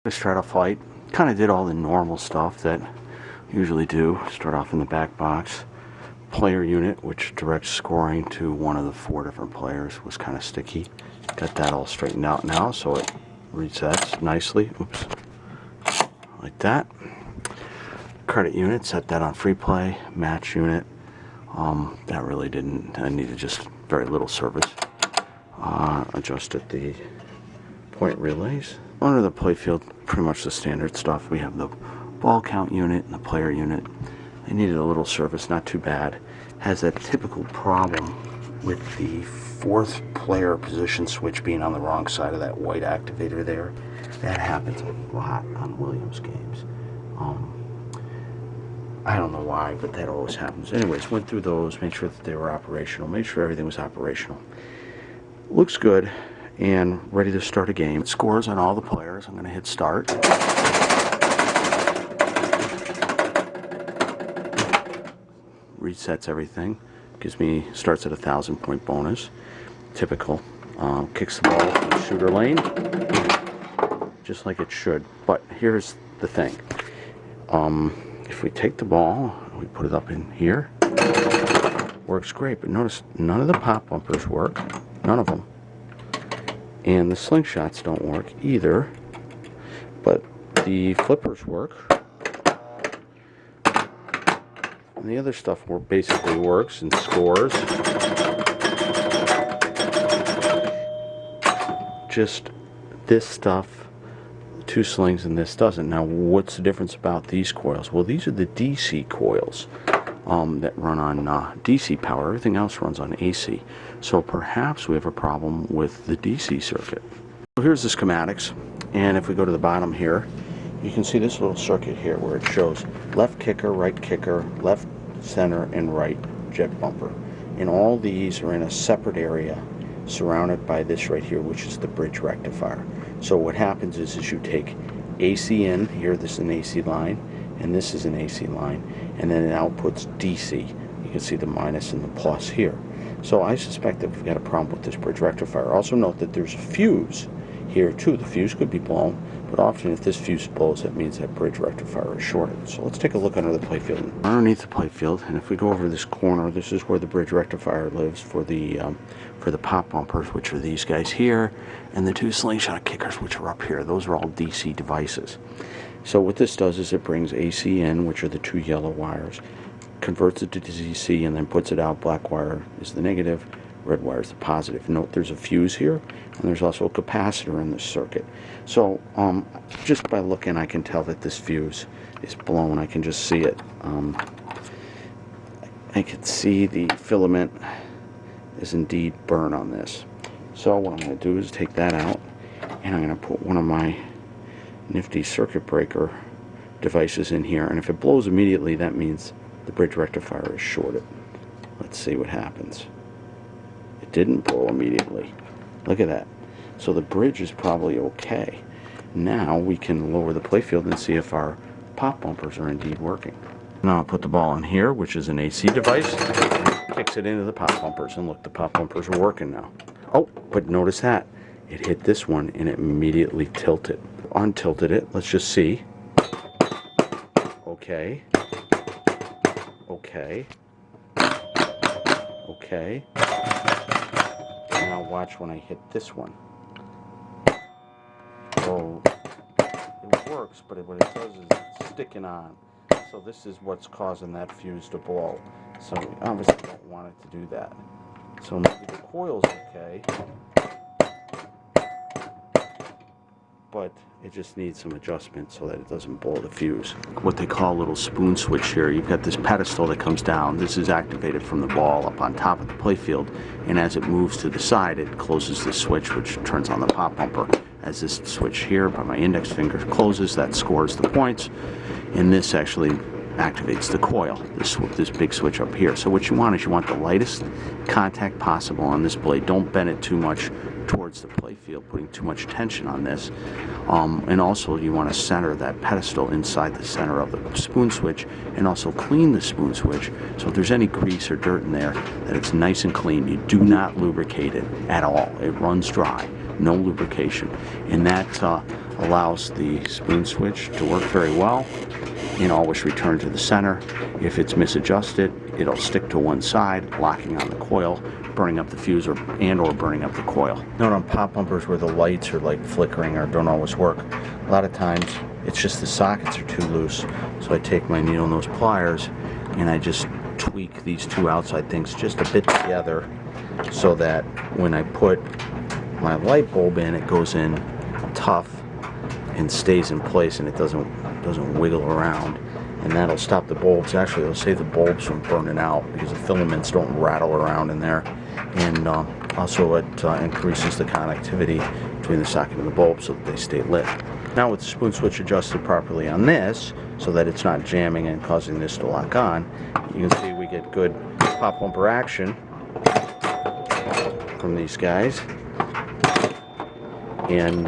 The Stratoflite kind of did all the normal stuff that you usually do. Start off in the back box. Player unit, which directs scoring to one of the 4 different players, was kind of sticky. Got that all straightened out now, so it resets nicely. Oops. Like that. Credit unit, set that on free play. Match unit, that really didn't, I needed just very little service. Adjusted the point relays. Under the playfield, pretty much the standard stuff. We have the ball count unit and the player unit. They needed a little service, not too bad. Has that typical problem with the 4th player position switch being on the wrong side of that white activator there. That happens a lot on Williams games. I don't know why, but that always happens. Anyways, went through those, made sure that they were operational, made sure everything was operational. Looks good and ready to start a game. It scores on all the players. I'm going to hit start. Resets everything. Gives me, starts at a 1,000-point bonus. Typical. Kicks the ball to the shooter lane. Just like it should. But here's the thing. If we take the ball, we put it up in here, works great. But notice none of the pop bumpers work. None of them. And the slingshots don't work either. But the flippers work. And the other stuff basically works and scores. Just this stuff, 2 slings, and this doesn't. Now, what's the difference about these coils? Well, these are the DC coils that run on DC power. Everything else runs on AC. So perhaps we have a problem with the DC circuit. So here's the schematics, and if we go to the bottom here, you can see this little circuit here where it shows left kicker, left center, and right jet bumper. And all these are in a separate area surrounded by this right here, which is the bridge rectifier. So what happens is you take AC in, here this is an AC line, and this is an AC line, and then it outputs DC. You can see the minus and the plus here. So I suspect that we've got a problem with this bridge rectifier. Also note that there's a fuse here too. The fuse could be blown, but often if this fuse blows, that means that bridge rectifier is shorted. So let's take a look under the playfield. Underneath the playfield, and if we go over this corner, this is where the bridge rectifier lives for the pop bumpers, which are these guys here, and the 2 slingshot kickers, which are up here. Those are all DC devices. So what this does is it brings AC in, which are the 2 yellow wires, converts it to DC, and then puts it out. Black wire is the negative, red wire is the positive. Note there's a fuse here, and there's also a capacitor in this circuit. So just by looking, I can tell that this fuse is blown. I can just see it. I can see the filament is indeed burn on this. So what I'm going to do is take that out, and I'm going to put one of my nifty circuit breaker devices in here, and if it blows immediately, that means the bridge rectifier is shorted. Let's see what happens. It didn't blow immediately. Look at that. So the bridge is probably okay. Now we can lower the playfield and see if our pop bumpers are indeed working. Now I'll put the ball in here, which is an AC device, kicks it into the pop bumpers, and look, the pop bumpers are working now. Oh, but notice that. It hit this one and it immediately tilted. Untilted it. Let's just see. Okay. Okay. Okay. Now watch when I hit this one. Oh, it works, but what it does is it's sticking on. So this is what's causing that fuse to blow. So we obviously don't want it to do that. So maybe the coil's okay, but it just needs some adjustment so that it doesn't blow the fuse. What they call a little spoon switch here. You've got this pedestal that comes down. This is activated from the ball up on top of the playfield, and as it moves to the side, it closes the switch, which turns on the pop bumper. As this switch here by my index finger closes, that scores the points, and this actually activates the coil, this big switch up here. So what you want is you want the lightest contact possible on this blade. Don't bend it too much towards the playfield, putting too much tension on this. And also you want to center that pedestal inside the center of the spoon switch, and also clean the spoon switch. So if there's any grease or dirt in there, that it's nice and clean. You do not lubricate it at all. It runs dry. No lubrication. And that allows the spoon switch to work very well and always return to the center. If it's misadjusted, it'll stick to one side, locking on the coil, burning up the fuse or burning up the coil. Note on pop bumpers where the lights are like flickering or don't always work, a lot of times it's just the sockets are too loose. So I take my needle nose pliers and I just tweak these two outside things just a bit together so that when I put my light bulb in, it goes in tough and stays in place and it doesn't wiggle around, and that'll stop the bulbs. Actually, it'll save the bulbs from burning out because the filaments don't rattle around in there, and also it increases the connectivity between the socket and the bulb so that they stay lit. Now with the spoon switch adjusted properly on this so that it's not jamming and causing this to lock on, you can see we get good pop bumper action from these guys, and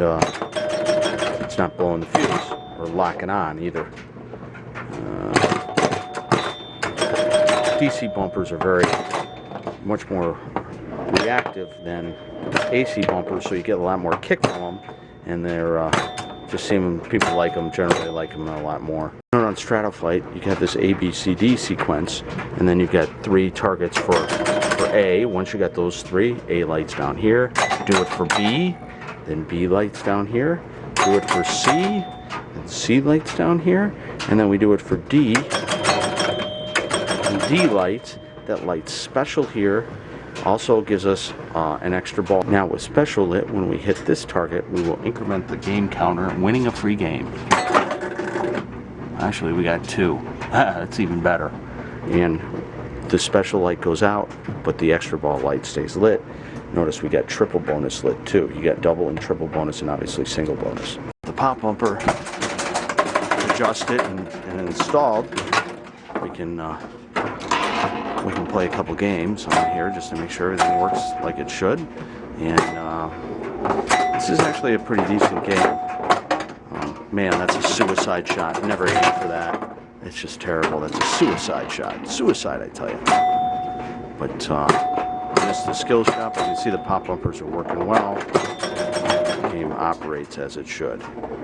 it's not blowing the fuse or locking on either. DC bumpers are very much more reactive than AC bumpers, so you get a lot more kick from them, and they're just seem people like them, generally like them a lot more. On Stratoflite, you have this ABCD sequence, and then you've got 3 targets for A. Once you got those 3, A lights down here. Do it for B, then B lights down here. Do it for C, and C lights down here. And then we do it for D, and D lights. That light's special here. Also gives us an extra ball. Now with special lit, when we hit this target, we will increment the game counter, winning a free game. Actually, we got 2. That's even better. And the special light goes out, but the extra ball light stays lit. Notice we got triple bonus lit too. You got double and triple bonus, and obviously single bonus. The pop bumper adjusted and installed. We can play a couple games on here just to make sure everything works like it should. And this is actually a pretty decent game. Man, that's a suicide shot. Never aim for that. It's just terrible. That's a suicide shot. Suicide, I tell you. But this is the skill shop. As you can see, the pop bumpers are working well. The game operates as it should.